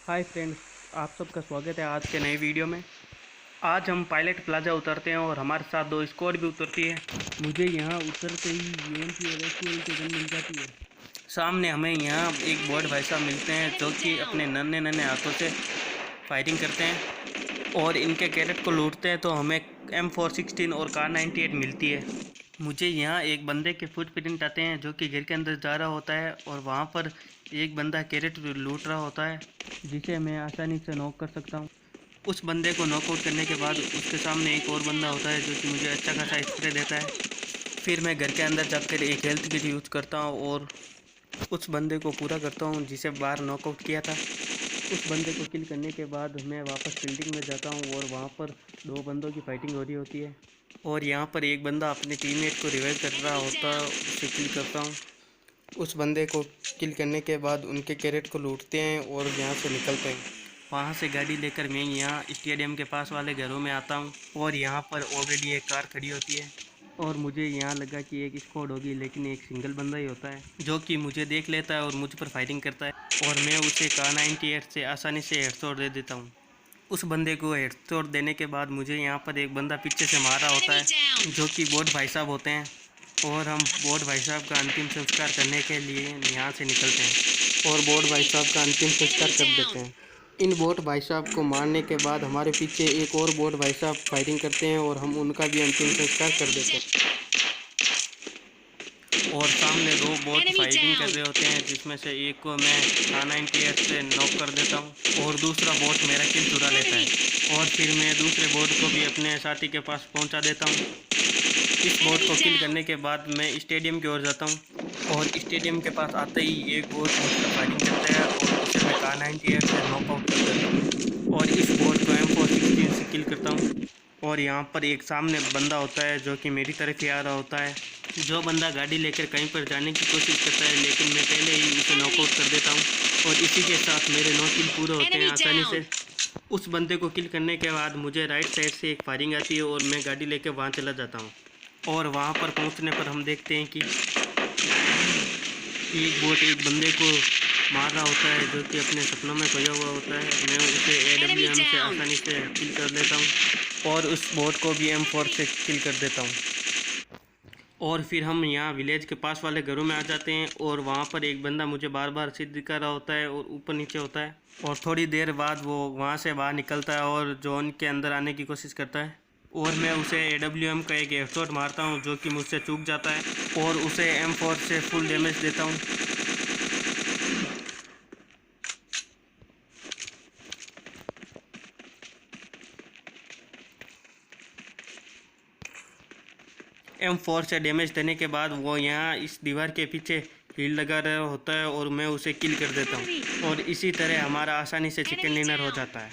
Hi friends, आप सबका स्वागत है आज के नए वीडियो में। आज हम पायलट प्लाजा उतरते हैं और हमारे साथ दो स्क्वाड भी उतरती है। मुझे यहाँ उतरते ही यूएमपी और एसयूएल की गन मिल जाती है। सामने हमें यहाँ एक बॉड भाई साहब मिलते हैं जो कि अपने नन्हे नन्हे हाथों से फायरिंग करते हैं और इनके कैरेट को लूटते हैं, तो हमें M416 और कार 98 मिलती है। मुझे यहाँ एक बंदे के फुटप्रिंट आते हैं जो कि घर के अंदर जा रहा होता है और वहाँ पर एक बंदा कैरेट लूट रहा होता है जिसे मैं आसानी से नॉक कर सकता हूँ। उस बंदे को नॉकआउट करने के बाद उसके सामने एक और बंदा होता है जो कि मुझे अच्छा खासा स्प्रे देता है। फिर मैं घर के अंदर जाकर एक हेल्थ किट यूज़ करता हूँ और उस बंदे को पूरा करता हूँ जिसे बाहर नॉकआउट किया था। उस बंदे को किल करने के बाद मैं वापस बिल्डिंग में जाता हूँ और वहाँ पर दो बंदों की फाइटिंग हो रही होती है और यहाँ पर एक बंदा अपने टीममेट को रिवाइव कर रहा होता है, उसे किल करता हूँ। उस बंदे को किल करने के बाद उनके कैरेट को लूटते हैं और यहाँ से निकलते हैं। वहाँ से गाड़ी लेकर मैं यहाँ स्टेडियम के पास वाले घरों में आता हूँ और यहाँ पर ऑलरेडी एक कार खड़ी होती है और मुझे यहाँ लगा कि एक स्क्वाड होगी, लेकिन एक सिंगल बंदा ही होता है जो कि मुझे देख लेता है और मुझ पर फायरिंग करता है और मैं उसे कार 98 से आसानी से हेडशॉट दे देता हूँ। उस बंदे को हेडशॉट देने के बाद मुझे यहाँ पर एक बंदा पीछे से मार रहा होता है जो कि बोट भाई साहब होते हैं और हम बोट भाई साहब का अंतिम संस्कार करने के लिए यहाँ से निकलते हैं और बोट भाई साहब का अंतिम संस्कार कर देते हैं। इन बोट भाई साहब को मारने के बाद हमारे पीछे एक और बोट भाई साहब फायरिंग करते हैं और हम उनका भी अंतिम संस्कार कर देते हैं। और सामने दो बोट फाइटिंग कर रहे होते हैं जिसमें से एक को मैं कार 98 से नॉक कर देता हूँ और दूसरा बोट मेरा किल चुरा लेता है और फिर मैं दूसरे बोट को भी अपने साथी के पास पहुँचा देता हूँ। इस बोट को किल करने के बाद मैं स्टेडियम की ओर जाता हूँ और स्टेडियम के पास आते ही एक बोट मुझसे फायरिंग करता है और उसे मैं कार 98 से नॉकआउट कर देता हूँ और इस बोट को M416 से किल करता हूँ। और यहाँ पर एक सामने बंदा होता है जो कि मेरी तरफ ही आ रहा होता है। जो बंदा गाड़ी लेकर कहीं पर जाने की कोशिश करता है, लेकिन मैं पहले ही उसे नॉकआउट कर देता हूँ और इसी के साथ मेरे 9 किल पूरे होते हैं आसानी से। उस बंदे को किल करने के बाद मुझे राइट साइड से एक फायरिंग आती है और मैं गाड़ी लेकर वहाँ चला जाता हूँ और वहाँ पर पहुँचने पर हम देखते हैं कि एक बोट एक बंदे को मार रहा होता है जो कि अपने सपनों में खोया हुआ होता है। मैं उसे AWM से आसानी से किल कर देता हूँ और उस बोट को भी M4 से किल कर देता हूँ और फिर हम यहाँ विलेज के पास वाले घरों में आ जाते हैं और वहाँ पर एक बंदा मुझे बार बार सिर दिखा रहा होता है और ऊपर नीचे होता है और थोड़ी देर बाद वो वहाँ से बाहर निकलता है और जोन के अंदर आने की कोशिश करता है और मैं उसे AWM का एक हेडशॉट मारता हूँ जो कि मुझसे चूक जाता है और उसे M4 से फुल डैमेज देता हूँ। M4 से डैमेज देने के बाद वो यहाँ इस दीवार के पीछे हील लगा रहा होता है और मैं उसे किल कर देता हूँ और इसी तरह हमारा आसानी से चिकन डिनर हो जाता है।